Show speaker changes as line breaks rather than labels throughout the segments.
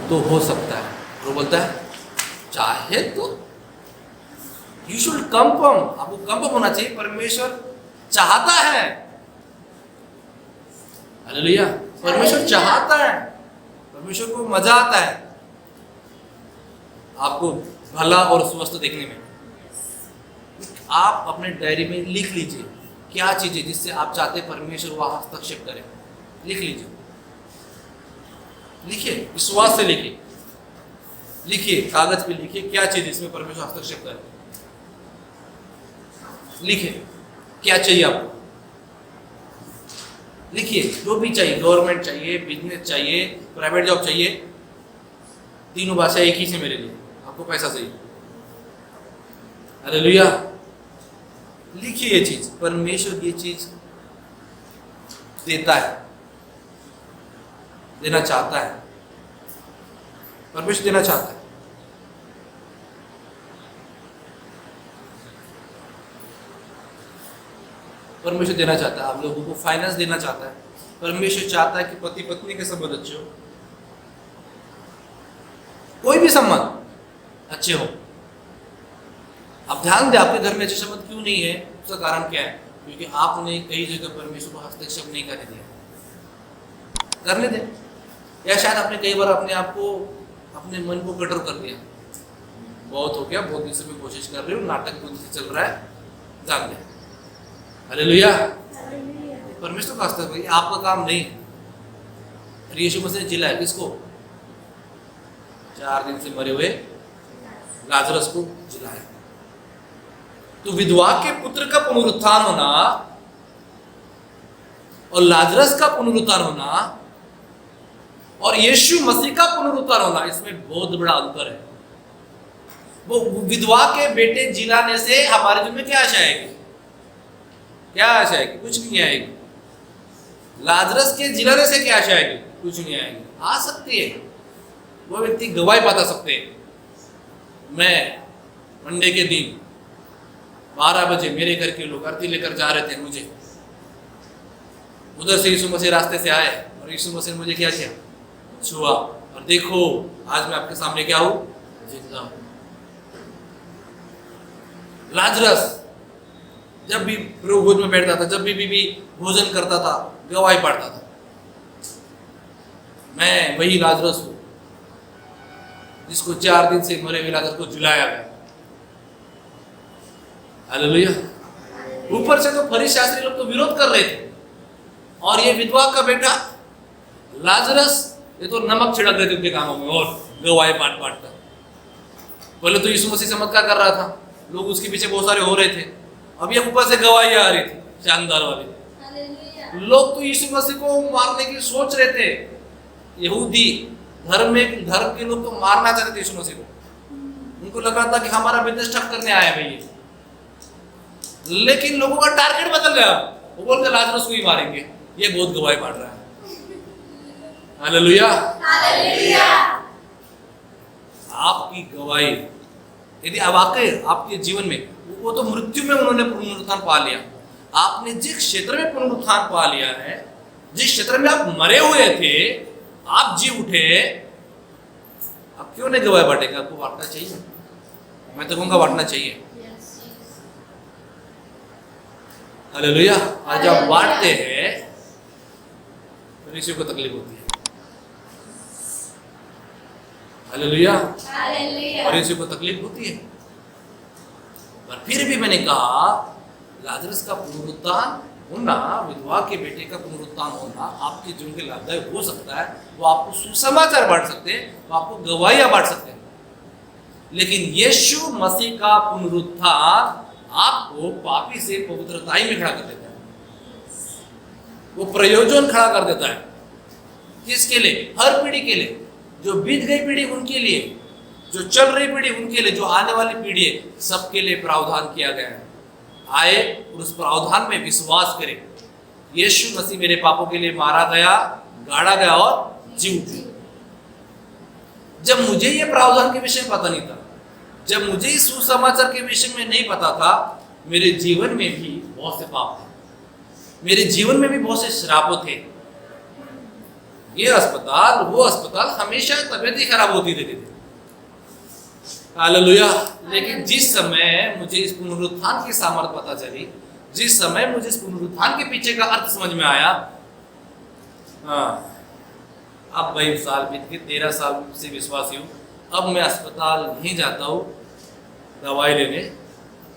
तो हो सकता है। वो बोलता है चाहे तो यू शुड कंफर्म, आपको कंफर्म होना चाहिए परमेश्वर चाहता है। हालेलुया, परमेश्वर चाहता है, परमेश्वर को मजा आता है आपको भला और स्वस्थ देखने में। आप अपने डायरी में लिख लीजिए क्या चीजें जिससे आप चाहते परमेश्वर वह हस्तक्षेप करे। लिख लीजिए, लिखिए, विश्वास से लिखिए, लिखिए कागज पे लिखिए क्या चीज इसमें परमेश्वर हस्तक्षेप करे। लिखिए क्या चाहिए आपको, लिखिए जो भी चाहिए, गवर्नमेंट चाहिए, बिजनेस चाहिए, प्राइवेट जॉब चाहिए, तीनों भाषा एक ही से मेरे लिए, आपको पैसा चाहिए। हालेलुया, लिखिए ये चीज, परमेश्वर ये चीज देता है, देना चाहता है, परमेश्वर देना चाहता है। परमेश्वर देना चाहता है, आप लोगों को फाइनेंस देना चाहता है। परमेश्वर चाहता है कि पति पत्नी के संबंध अच्छे हो, कोई भी संबंध अच्छे हो। आप ध्यान दें आपके घर में अच्छे संबंध क्यों नहीं है, उसका कारण क्या है? क्योंकि आपने कई जगह परमेश्वर को हस्तक्षेप नहीं करने दिया। करने दें, या शायद आपने कई बार अपने आप को, अपने मन को कठोर कर दिया। बहुत हो गया, बहुत दिन से मैं कोशिश कर रही हूँ, नाटक बुद्धि से चल रहा है, जान दे। हालेलुया, परमेश्वर का हस्तक्षेप आपका काम नहीं है। यीशु मसीह ने जिलाया किसको? 4 दिन से मरे हुए लाजरस को जिलाया। तो विधवा के पुत्र का पुनरुत्थान होना और लाजरस का पुनरुत्थान होना और यीशु मसीह का पुनरुत्थान होना, इसमें बहुत बड़ा अंतर है। वो विधवा के बेटे जिलाने से हमारे जीवन में क्या आशा आएगी? क्या आशा आएगी? कुछ नहीं आएगी। लाजरस के जिलाने से क्या आशा आएगी? कुछ नहीं आएगी। आ सकती है, वो व्यक्ति गवाही बता सकते हैं। मैं मंडे के दिन 12 बजे मेरे घर के लोग आरती लेकर जा रहे थे, मुझे उधर से यीशु मसीह रास्ते से आए और यीशु मसीह ने मुझे क्या किया? छुआ, और देखो आज मैं आपके सामने क्या हूं? जिंदा हूं। लाजरस जब भी प्रभु भोज में बैठता था, जब भी भोजन करता था, गवाही पढ़ता था, मैं वही लाजरस हूं जिसको 4 दिन से मरे हुए लाजरस को जिलाया गया। हालेलुया। ऊपर से तो फरीसी शास्त्री लोग तो विरोध कर रहे थे, और ये विधवा का बेटा लाजरस, ये तो नमक छिड़क रहे थे उनके कामों में और गवाही पाठ कर। पहले तो यीशु मसीह चमत्कार कर रहा था, लोग उसके पीछे बहुत सारे हो रहे थे, अब ये ऊपर से गवाही आ रही थी शानदार वाली। लोग तो यीशु मसीह को मारने की सोच रहे थे, यहूदी धर्म के लोग तो मारना चाहते थे यीशु मसीह को। उनको लग रहा था कि हमारा बिजनेस ठप करने आया है भैया, लेकिन लोगों का टारगेट बदल गया। वो बोलते लाजरस को ही मारेंगे, ये बहुत गवाही पाठ रहा है। Hallelujah, hallelujah. आपकी गवाही यदि वाकई आपके जीवन में, वो तो मृत्यु में उन्होंने पुनरुत्थान पा लिया, आपने जिस क्षेत्र में पुनरुत्थान पा लिया है, जिस क्षेत्र में आप मरे हुए थे, आप जी उठे, आप क्यों नहीं गवाही बांटेंगे? आपको बांटना चाहिए, मैं तो कहूँगा बांटना चाहिए। हालेलुया। आज आप बांटते हैं तो किसी को तकलीफ होती है। हालेलुया, और किसी को तकलीफ होती है। पर फिर भी मैंने कहा लाजरस का पुनरुत्थान होना, विधवा के बेटे का पुनरुत्थान होना आपके जीवन के लाभदायक हो सकता है। वो आपको सुसमाचार बांट सकते हैं, वो आपको गवाहियां बांट सकते हैं, लेकिन यीशु मसीह का पुनरुत्थान आपको पापी से पवित्रताई में खड़ा कर देता है। वो प्रयोजन खड़ा कर देता है। किसके लिए? हर पीढ़ी के लिए, जो बीत गई पीढ़ी उनके लिए, जो चल रही पीढ़ी उनके लिए, जो आने वाली पीढ़ी है, सबके लिए प्रावधान किया गया है। आए और उस प्रावधान में विश्वास करें। यीशु मसीह मेरे पापों के लिए मारा गया, गाड़ा गया और जी उठे। जब मुझे ये प्रावधान के विषय में पता नहीं था, जब मुझे इस सुसमाचार के विषय में नहीं पता था, मेरे जीवन में भी बहुत से पाप थे, मेरे जीवन में भी बहुत से श्राप थे। ये अस्पताल वो अस्पताल हमेशा तबीयत ही खराब होती रहती थी। हालेलुया। लेकिन जिस समय मुझे इस पुनरुत्थान की सामर्थ पता चली, जिस समय मुझे इस पुनरुत्थान के पीछे का अर्थ समझ में आया, अब 22 साल बीत के 13 साल से विश्वासी हूँ। अब मैं अस्पताल नहीं जाता हूँ दवाई लेने,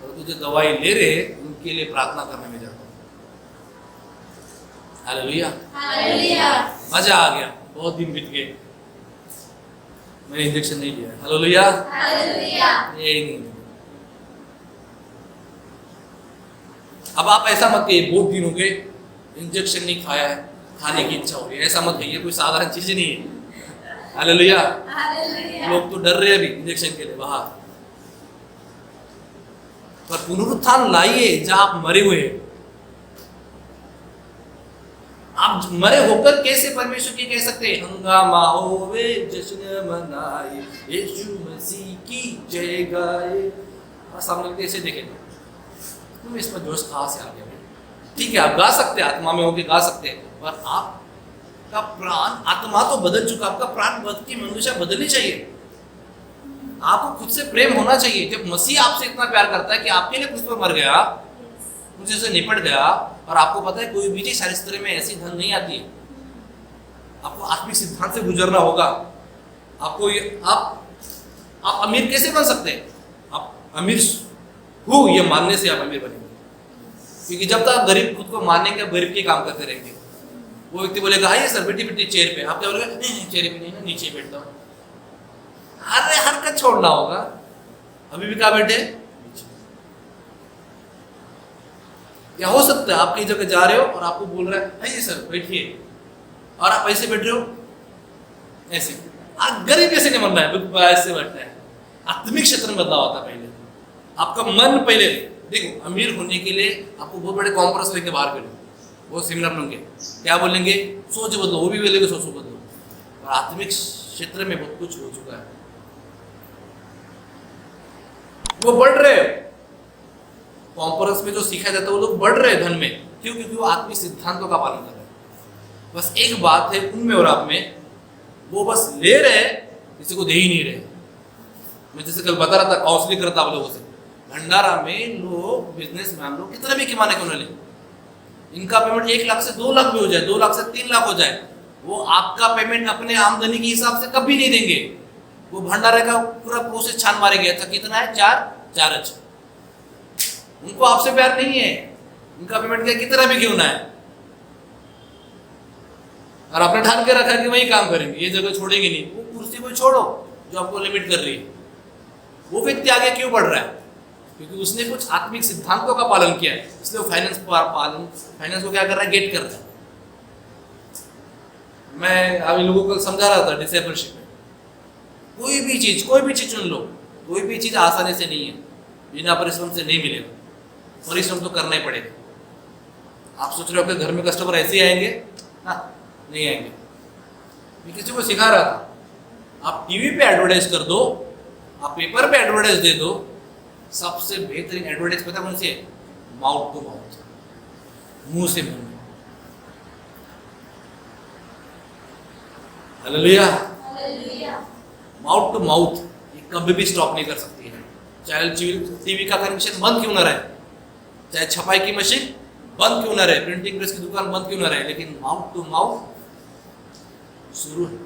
और जो दवाई ले रहे उनके लिए प्रार्थना करने में जाता हूँ। Hallelujah, hallelujah. मजा आ गया, बहुत दिन बीत गए, मैंने इंजेक्शन नहीं लिया। Hallelujah, hallelujah. यही नहीं। अब आप ऐसा मत कहिए बहुत दिन हो गए इंजेक्शन नहीं खाया है, खाने की इच्छा हो रही है, ऐसा मत कहिए, कोई साधारण चीज नहीं है। Hallelujah, hallelujah. लोग तो डर रहे अभी इंजेक्शन के लिए बाहर, पर पुनरुत्थान लाइए जहां आप मरे हुए हैं। आप मरे होकर कैसे परमेश्वर की कह सकते हैं हंगामा होवे जश्न मनाए यीशु मसीह की जय गाए। सामने कैसे देखें तुम इसमें जोश कहाँ से आ गया? ठीक है आप गा सकते हैं, आत्मा में होके गा सकते हैं, पर आपका प्राण, आत्मा तो बदल चुका, आपका प्राण बदल की मनुष्य बदलनी चाहिए। आपको खुद से प्रेम होना चाहिए। जब मसीह आपसे इतना प्यार करता है कि आपके लिए कुछ पर मर गया, मुझे से निपट गया, और आपको पता है कोई भी चीज शास्त्र में ऐसी धन नहीं आती है, आपको आत्मिक सिद्धांत से गुजरना होगा। आपको आप अमीर कैसे बन सकते हैं? आप अमीर हो ये मानने से आप अमीर बनेंगे, क्योंकि जब तक आप गरीब खुद को मानेंगे, गरीब के काम करते रहेंगे। वो व्यक्ति बोलेगा आइए सर बैठी बैठी चेयर पे, आप क्या बोलेगा नहीं चेयर पे नहीं ना, नीचे बैठता हूँ। अरे हरकत छोड़ना होगा। अभी भी कहा बैठे, क्या हो सकता है आप कहीं जगह जा रहे हो और आपको बोल रहा है आइए सर बैठिए, और आप ऐसे बैठ रहे हो, ऐसे आप गरीब कैसे नहीं बनना है, ऐसे बैठना है। आत्मिक क्षेत्र में बदलाव होता है। पहले आपका मन, पहले देखो अमीर होने के लिए आपको बहुत बड़े कॉन्फ्रेंस लेके बाहर करो, वो सेमिनार लेंगे, क्या बोलेंगे सोच बदलो, वो भी बोलेंगे सोच बदलो। और आत्मिक क्षेत्र में बहुत कुछ हो चुका है, वो बढ़ रहे कॉन्फ्रेंस में जो सिखाया जाता है वो लोग बढ़ रहे धन में, क्यों? क्योंकि वो आत्मिक सिद्धांतों का पालन कर रहे हैं। बस एक बात है उनमें और आप में, वो बस ले रहे किसी को दे ही नहीं रहे। मैं जैसे कल बता रहा था, काउंसलिंग करता आप लोगों से, भंडारा में लोग बिजनेस मैन लोग कितने भी कमाने क्यों न ले, इनका पेमेंट 1 लाख से 2 लाख भी हो जाए, 2 लाख से 3 लाख हो जाए, वो आपका पेमेंट अपने आमदनी के हिसाब से कभी नहीं देंगे। वो भंडारे का पूरा प्रोसेस छान मारेंगे, अच्छा कितना है 4 अच्छा। उनको आपसे प्यार नहीं है, उनका पेमेंट क्या कितना भी क्यों ना है, और आपने ठान के रखा कि वही काम करेंगे, ये जगह छोड़ेंगे नहीं। वो कुर्सी को छोड़ो जो आपको लिमिट कर रही है, वो व्यक्ति आगे क्यों बढ़ रहा है? क्योंकि उसने कुछ आत्मिक सिद्धांतों का पालन किया है, इसलिए वो फाइनेंस को क्या कर रहा है, गेट कर रहा है। मैं अभी लोगों को समझा रहा था डिसेबलशिप में, कोई भी चीज चुन लो, कोई भी चीज आसानी से नहीं है, बिना परिश्रम से नहीं मिलेगा, परिश्रम तो करना ही पड़ेगा। आप सोच रहे हो कि घर में कस्टमर ऐसे ही आएंगे? हाँ, नहीं आएंगे। मैं किसी को सिखा रहा था, आप टीवी पे एडवर्टाइज कर दो, आप पेपर पे एडवर्टाइज दे दो, सबसे बेहतरीन एडवर्टाइज पता है कौन सी है? माउथ टू माउथ, मुंह से मुंह। हालेलुया, माउथ टू माउथ, ये कभी भी स्टॉप नहीं कर सकती है। चाहे टीवी का कनेक्शन बंद क्यों ना रहे, चाहे छपाई की मशीन बंद क्यों ना रहे, प्रिंटिंग प्रेस की दुकान बंद क्यों ना रहे, लेकिन माउथ टू माउथ शुरू है।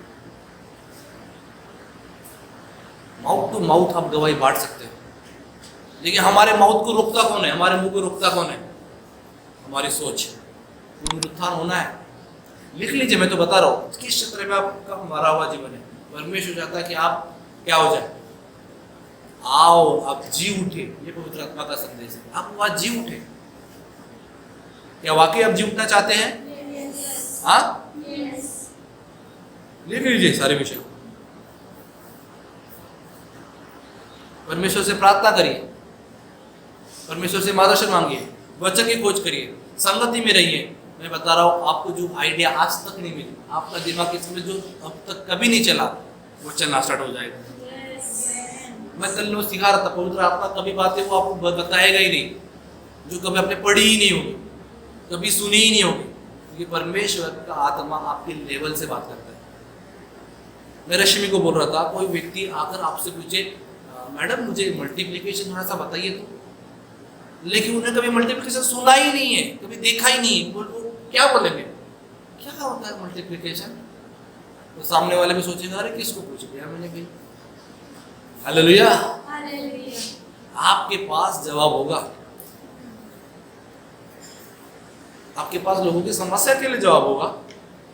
माउथ टू माउथ आप गवाही बांट सकते हो, लेकिन हमारे माउथ को रोकता कौन है, हमारे मुंह को रोकता कौन है? हमारी सोच। पुनरुत्थान होना है, लिख लीजिए, मैं तो बता रहा हूँ किस क्षेत्र में आपका मरा हुआ जीवन है। परमेश्वर चाहता है कि आप क्या हो जाए, आओ आप जी उठे, ये पवित्र आत्मा का संदेश है। आप आज जी उठे, क्या वाकई आप जी उठना चाहते हैं? हाँ, लिख लीजिए सारे विषय, परमेश्वर से प्रार्थना करिए, परमेश्वर से मार्गदर्शन मांगिए, वचन की खोज करिए, संगति में रहिए। मैं बता रहा हूँ आपको जो आइडिया आज तक नहीं मिली, आपका दिमाग इसमें जो अब तक कभी नहीं चला, वो चलना स्टार्ट हो जाएगा। मैं कल लोग सिखा रहा था, पवित्र आत्मा कभी बातें वो आपको बताएगा ही नहीं जो कभी आपने पढ़ी ही नहीं होगी, कभी सुनी ही नहीं होगी, क्योंकि परमेश्वर का आत्मा आपके लेवल से बात करता है। मैं रश्मि को बोल रहा था, कोई व्यक्ति आकर आपसे पूछे मैडम मुझे मल्टीप्लिकेशन थोड़ा सा बताइए तो, लेकिन उन्हें कभी मल्टीप्लिकेशन सुना ही नहीं है, कभी देखा ही नहीं है, वो क्या बोलेंगे, क्या होता है मल्टीप्लिकेशन? तो सामने वाले भी सोचेगा अरे किसको पूछ लिया मैंने भाई। हालेलुया। आपके पास जवाब होगा, आपके पास लोगों की समस्या के लिए जवाब होगा,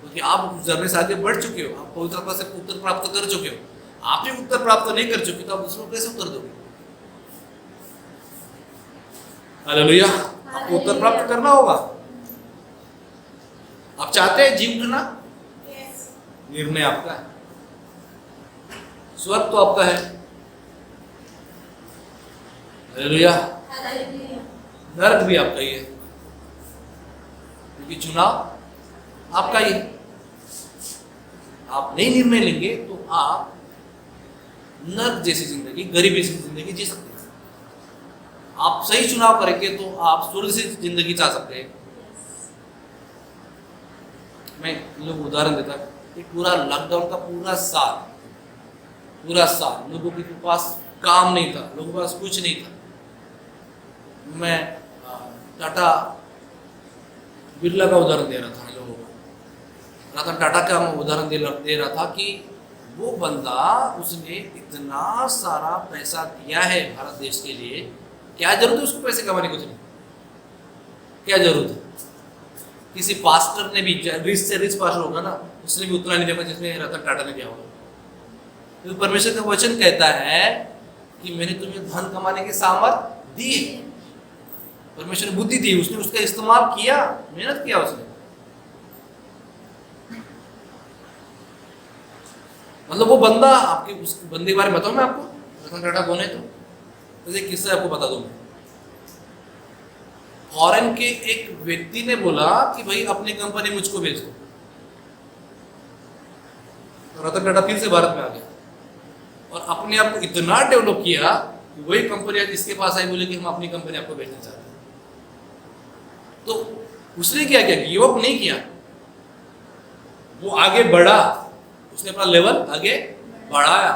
क्योंकि आप जर्नी से आगे बढ़ चुके हो, आप पवित्र आत्मा से उत्तर प्राप्त कर चुके हो। आप ही उत्तर प्राप्त नहीं कर चुके तो आप दूसरों को कैसे उत्तर दोगे? हालेलुया। आपको उत्तर प्राप्त करना होगा। आप चाहते हैं जी उठना? निर्णय आपका है, स्वर्ग तो आपका है। हालेलुया। नरक भी आपका ही है, क्योंकि चुनाव आपका ही है। आप नहीं निर्णय लेंगे तो आप नरक जैसी जिंदगी, गरीबी जैसी जिंदगी जी सकते हैं। आप सही चुनाव करेंगे तो आप स्वर्ग से जिंदगी चाह सकते हैं। मैं लोग उदाहरण देता हूं, एक पूरा लॉकडाउन का पूरा साल लोगों के पास काम नहीं था, लोगों के पास कुछ नहीं था। मैं टाटा बिरला का उदाहरण दे रहा था लोगों को। रतन टाटा का मैं उदाहरण दे रहा था कि वो बंदा, उसने इतना सारा पैसा दिया है भारत देश के लिए, क्या जरूरत है उसको पैसे कमाने की? कुछ नहीं, क्या जरूरत है? किसी पास्टर ने भी, रिच से रिच पास्टर होगा ना, उसने भी उतना नहीं दिया जिसमें रतन टाटा ने दिया होगा। तो परमेश्वर का वचन कहता है कि मैंने तुम्हें धन कमाने की सामर्थ दी है। परमेश्वर ने बुद्धि दी, उसने उसका इस्तेमाल किया, मेहनत किया उसने। मतलब वो बंदा, आपके उस बंदे के बारे में बताऊं मैं आपको, रतन टाटा कौन है? तो एक किस्सा आपको बता दूं मैं। फॉरेन के एक व्यक्ति ने बोला कि भाई अपनी कंपनी मुझको भेज दो, तो रतन टाटा फिर से भारत में आ गया और अपने आप को इतना डेवलप किया कि वही कंपनी आज इसके पास आई, बोले कि हम अपनी कंपनी आपको भेजना चाहते हैं। तो उसने क्या किया? गिव अप नहीं किया, वो आगे बढ़ा, उसने अपना लेवल आगे बढ़ाया।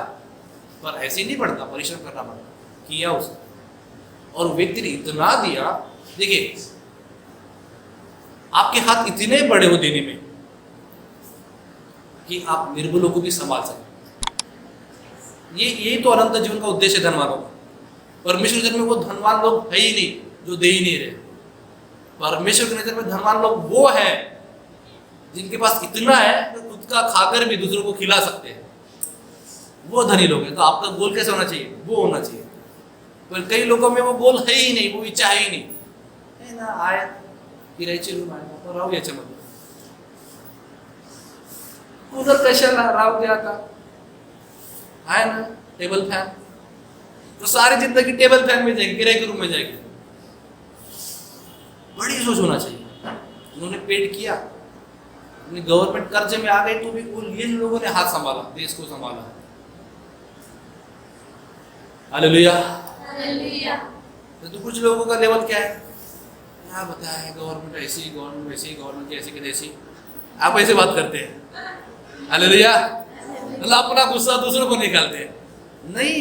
पर ऐसे ही नहीं बढ़ता, परिश्रम करना पड़ता, किया उसने। और व्यक्ति ने इतना दिया, देखिए आपके हाथ इतने बड़े हो देने में कि आप निर्बलों को भी संभाल सकें। यही तो अनंत जीवन का उद्देश्य है धनवानों का। परमेश्वर की नजर में वो धनवान लोग है ही नहीं जो दे ही नहीं रहे। परमेश्वर की नजर में धनवान लोग वो है जिनके पास इतना है तो खुद का खाकर भी दूसरों को खिला सकते हैं, वो धनी लोग हैं। तो आपका गोल कैसा होना चाहिए? वो होना चाहिए। पर कई लोगों में वो गोल है ही नहीं, वो इच्छा है ही नहीं, है ना, आया फिरायची रूम आहे राहू याच्यामध्ये, उधर कशाला राहू द्या आता, है ना टेबल फैन, तो सारी जिंदगी टेबल फैन में जाएगी, किराए के रूम में जाएगी। बड़ी सोच होना चाहिए। उन्होंने पेड किया, अपनी गवर्नमेंट कर्ज में आ गई तो भी ये लोगों ने हाथ संभाला, देश को संभाला। हालेलुया। तो कुछ लोगों का लेवल क्या है? क्या बताया, गवर्नमेंट ऐसी, गवर्नमेंट वैसी, गवर्नमेंट की ऐसी की तैसी, आप ऐसे बात करते हैं। हालेलुया। मतलब अपना गुस्सा दूसरों को निकालते हैं। नहीं,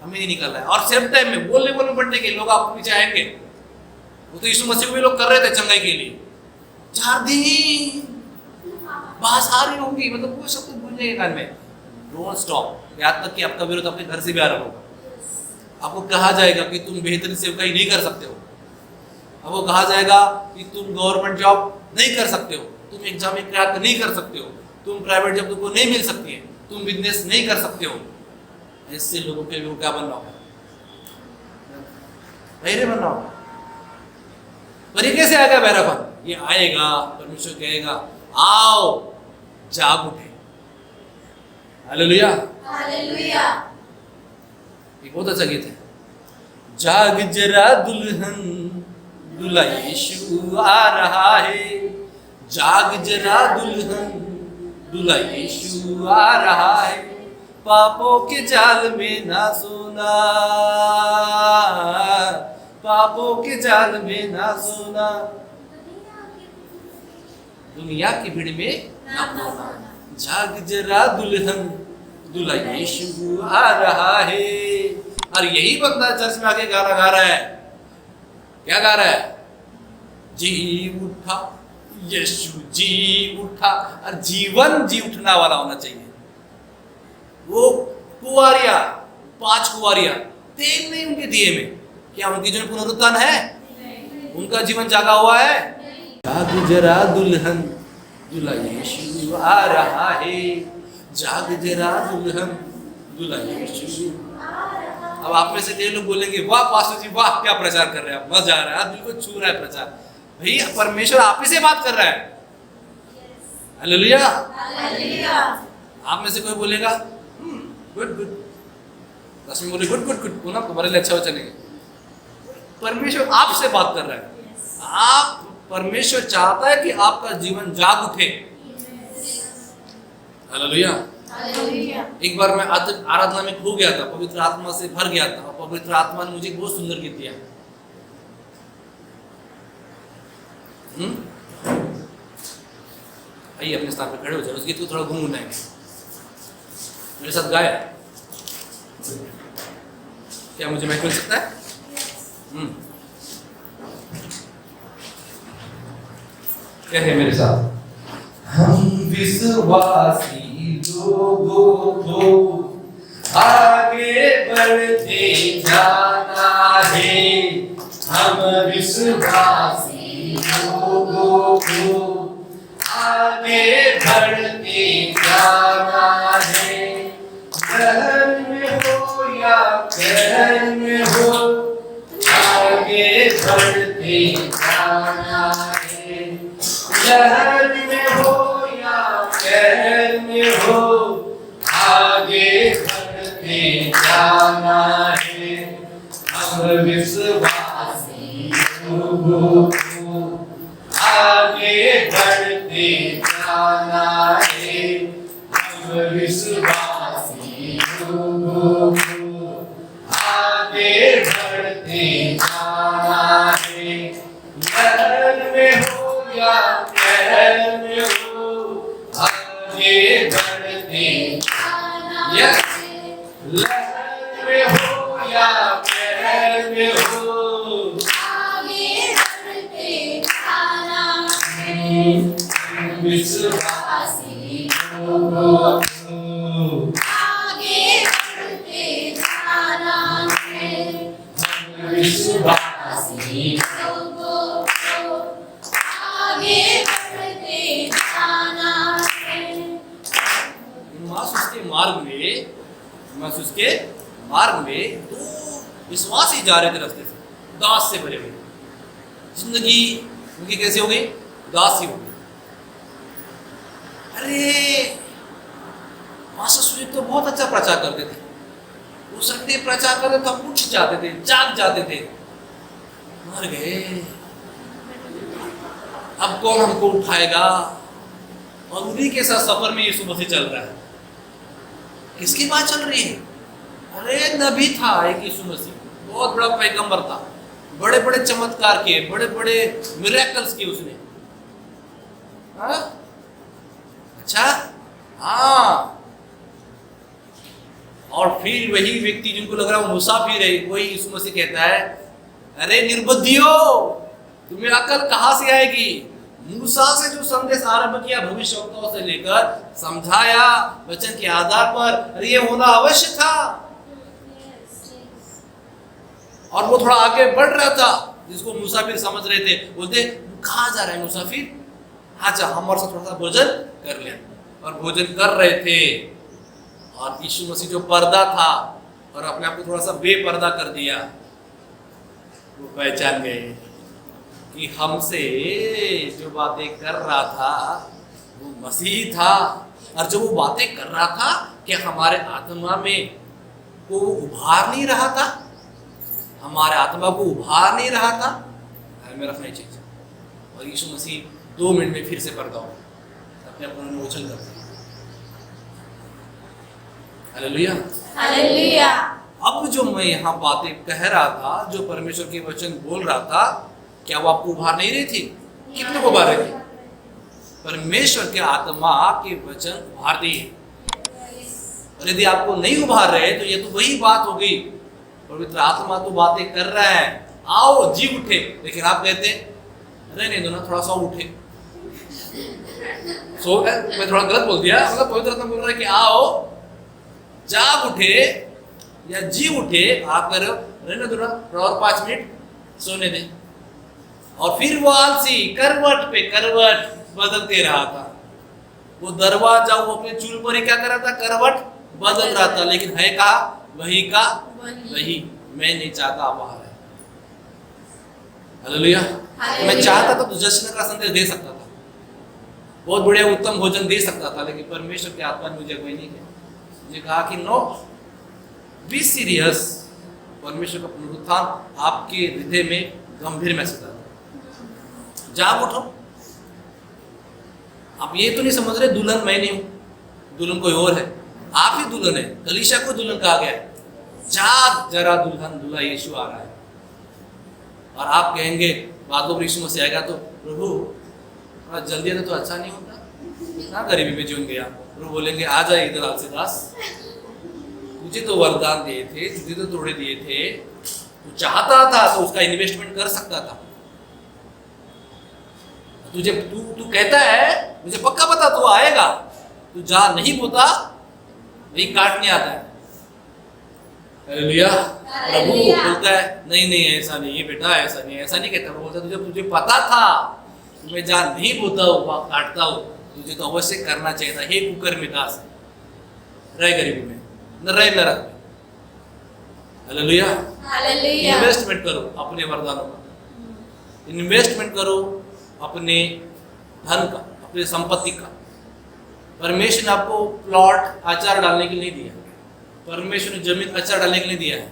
हमें नहीं निकालना है। और सेम टाइम में वो लेवल में बढ़ने के लोग आप पीछे आएंगे। वो तो यीशु मसीह को भी लोग कर रहे थे चंगाई के लिए, 4 दिन बात आ रही होंगी, मतलब वो सब कुछ गूंजेंगे कान में। डोंट स्टॉप, यहाँ तक कि आपका विरोध अपने घर से भी आ रहा होगा। आपको कहा जाएगा कि तुम बेहतरीन सेवकाई नहीं कर सकते हो, आपको कहा जाएगा कि तुम गवर्नमेंट जॉब नहीं कर सकते हो, तुम एग्जाम में क्रैक नहीं कर सकते हो, तुम प्राइवेट जॉब तुमको नहीं मिल सकती है, तुम बिजनेस नहीं कर सकते हो। ऐसे लोगों के लिए क्या बनना होगा? बहरे बनना होगा। पर ये कैसे आएगा बहरापन? ये आएगा, परमेश्वर कहेगा आओ जाग उठे। हालेलुया। हालेलुया। ये बहुत अच्छा गीत है। जाग जरा दुल्हन, दूल्हा यीशु आ रहा है, जाग जरा दुल्हन, दूल्हा यीशु आ रहा है, पापों के जाल में ना सोना, पापों के जाल में ना सोना, दुनिया की भीड़ में ना खोना। जाग जरा दुल्हन, दूल्हा यीशु आ रहा है। और यही बंदा चर्च में आके गाना गा रहा है। क्या गा रहा है? जी उठा यीशु जी उठा। और जीवन जी उठना वाला होना चाहिए। वो कुंवारियां, 5 कुंवारियां, तेल नहीं उनके दिए में, क्या उनकी जो पुनरुत्थान है? उनका जीवन जागा हुआ है? जाग जरा दुल्हन, दूल्हा यीशु आ रहा है। जाग जरा दुल्हन, दूल्हा यीशु। अब आप में से कई लोग बोलेंगे, वाह पास्टर जी वाह, क्या प्रचार कर रहे हैं, मजा आ रहा है, दिल को छू रहा है प्रचार। भैया परमेश्वर आप ही से बात कर रहा है। हालेलुया। आप में से कोई बोलेगा गुड गुड, रश्मि बोले गुड गुड गुड, ना तुम्हारे लिए अच्छा हो चलेंगे। परमेश्वर आपसे बात कर रहा है। आप, परमेश्वर चाहता है कि आपका जीवन जाग उठे। हालेलुया। एक बार मैं आराधना में खो गया था, पवित्र आत्मा से भर गया था, और पवित्र आत्मा ने मुझे बहुत सुंदर गीत दिया। आइए अपने स्थान पर खड़े हो जाए, उस गीत को थोड़ा गुनगुनाएंगे। मेरे साथ गाया, क्या मुझे महसूस हो सकता है? क्या है मेरे साथ? हम विश्वासी लोगों को आगे बढ़ते जाना है। हम विश्वासी लोगों को आगे बढ़ते जाना है। लहर में हो या कहर में हो, आगे बढ़ते जाना है। लहर में हो या कहर में हो, आगे बढ़ते जाना है। हम विश्वासी लोगों को आगे बढ़ते जाना है। हम विश्वासी लोगों को आगे बढ़ते जाना है। लहर में हो या कहर में हो, आगे बढ़ते जाना है। लहर में हो या कहर में हो, आगे बढ़ते जाना है। विश्वासी लोगों को आगे बढ़ते जाना है। विश्वासी लोगों को आगे बढ़ते जाना है। इम्माउस के मार्ग में 2 विश्वासी जा रहे थे रास्ते से, उदास से भरे हुए। जिंदगी उनकी कैसी हो गई? उदासी हो गई। अरे पास्टर सुजीत तो बहुत अच्छा प्रचार करते थे, वो संडे प्रचार करते तो हम उठ जाते थे, जाग जाते थे। मर गए, अब कौन हमको उठाएगा? और उन्हीं के साथ सफर में यीशु मसीह चल रहा है। किसकी बात चल रही है? अरे नबी था एक यीशु मसीह, बहुत बड़ा पैगंबर था, बड़े बड़े चमत्कार किए, बड़े बड़े मिरेकल्स किए उसने। हाँ? अच्छा, हाँ। और फिर वही व्यक्ति जिनको लग रहा है वो मुसाफिर है, वही यीशु मसीह कहता है, अरे निर्बुद्धियों, तुम्हें अकल कहाँ से आएगी? मूसा से जो संदेश आरंभ किया, भविष्यवक्ताओं से लेकर समझाया वचन के आधार पर, अरे ये होना अवश्य था। और वो थोड़ा आगे बढ़ रहा था, जिसको मुसाफिर समझ रहे थे। बोलते कहाँ जा रहे हैं मुसाफिर? अच्छा, हमारे साथ थोड़ा सा भोजन कर ले। और भोजन कर रहे थे, और यीशु मसीह जो पर्दा था और अपने आप को थोड़ा सा बेपर्दा कर दिया। वो पहचान गए कि हमसे जो बातें कर रहा था वो मसीह था। और जो वो बातें कर रहा था, क्या हमारे आत्मा में वो उभार नहीं रहा था? हमारे आत्मा को उभार नहीं रहा था? में रखना चाहिए। और यीशु मसीह 2 मिनट में फिर से पर्दा हो, अपने आप को ओझल करते हैं। Hallelujah,
hallelujah.
अब जो मैं यहाँ बातें कह रहा था, जो परमेश्वर के वचन बोल रहा था, क्या वो आपको उभार नहीं रही थी? कितने को उभार रही थी? परमेश्वर के आत्मा के वचन उभारती है। और यदि आपको नहीं उभार रहे तो ये तो वही बात हो गई, पवित्र आत्मा तो बातें कर रहा है, आओ जी उठे, लेकिन आप कहते नहीं दो ना, थोड़ा सा उठे। मैं थोड़ा गलत बोल दिया, मतलब पवित्र आत्मा बोल रहा है कि आओ जाग उठे या जी उठे, आप कह रहे हो रहने दो ना, थोड़ा और 5 मिनट सोने दे। और फिर वो आलसी करवट पे करवट बदलते रहा था। वो दरवाजा वो अपने चूल पर ही क्या कर रहा था, करवट बदल रहा था, लेकिन है कहा वही का वही, मैं नहीं चाहता बाहर है। हालेलुया। मैं चाहता था तो जश्न का संदेश दे सकता था, बहुत बढ़िया उत्तम भोजन दे सकता था, लेकिन परमेश्वर के आत्मा ने मुझे कोई नहीं किया। मुझे कहा कि नो, बी सीरियस। परमेश्वर का पुनरुत्थान आपके हृदय में गंभीर मैसेज आता है। जाग उठो। आप ये तो नहीं समझ रहे दुल्हन मैं नहीं हूं, दुल्हन कोई और है, आप ही दुल्हन है। कलीसिया को दुल्हन कहा गया है। जाग जरा दुल्हन, दूल्हा यीशु आ रहा है। और आप कहेंगे बातों पर यीशु मसीह आएगा तो प्रभु थोड़ा जल्दी आता तो अच्छा नहीं होता, इतना गरीबी में जीवन गया। प्रभु बोलेंगे आ जाए इधर आलसीदास, तुझे तो वरदान दिए थे, तुझे तो तोड़े दिए थे, तू चाहता था तो उसका इन्वेस्टमेंट कर सकता था। तुझे तू कहता है मुझे पक्का पता तू आएगा, तू जा नहीं बोता वही काटने आता है। हालेलुया। प्रभु बोलता है नहीं नहीं ऐसा नहीं है बेटा, ऐसा नहीं, ऐसा नहीं कहता। बोलता तुझे तुझे पता था मैं जा नहीं बोता हूँ, काटता हूँ, तुझे तो अवश्य करना चाहिए था। हे कुकर में दास, रह गरीबी में न रह नरक में। हालेलुया। इन्वेस्टमेंट करो अपने वरदानों का, इन्वेस्टमेंट करो अपने धन का, अपने संपत्ति का। परमेश्वर ने आपको प्लॉट अचार डालने के लिए नहीं दिया, परमेश्वर ने जमीन अचार डालने के लिए दिया है,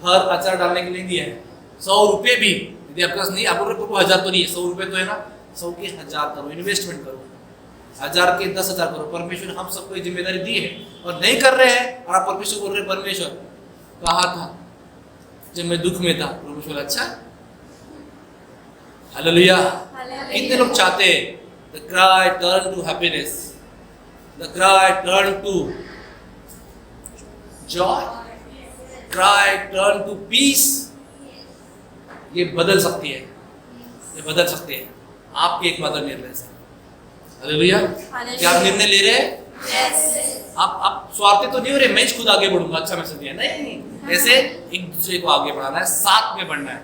घर अचार डालने के लिए दिया है। 100 रुपये भी यदि आपके पास नहीं, आप बोल रहे 1000 तो नहीं है, 100 रुपये तो है ना, 100 के 1000 करो, इन्वेस्टमेंट करो। 1000 के 10,000 करो। परमेश्वर ने हम सबको जिम्मेदारी दी है और नहीं कर रहे हैं, और आप परमेश्वर बोल रहे परमेश्वर कहा था जब मैं दुख में था। परमेश्वर अच्छा। हालेलुया। कितने लोग चाहते हैं the cry turn to happiness, the cry turn to joy, cry turn to peace. ये बदल सकती है, ये बदल सकते हैं आपके एक मात्र निर्णय से। हालेलुया। क्या आप निर्णय ले रहे हैं? आप स्वार्थी तो नहीं हो रहे, मैं खुद आगे बढ़ूंगा, अच्छा मैसेज दिया नहीं, ऐसे एक दूसरे को आगे बढ़ाना है, साथ में बढ़ना है।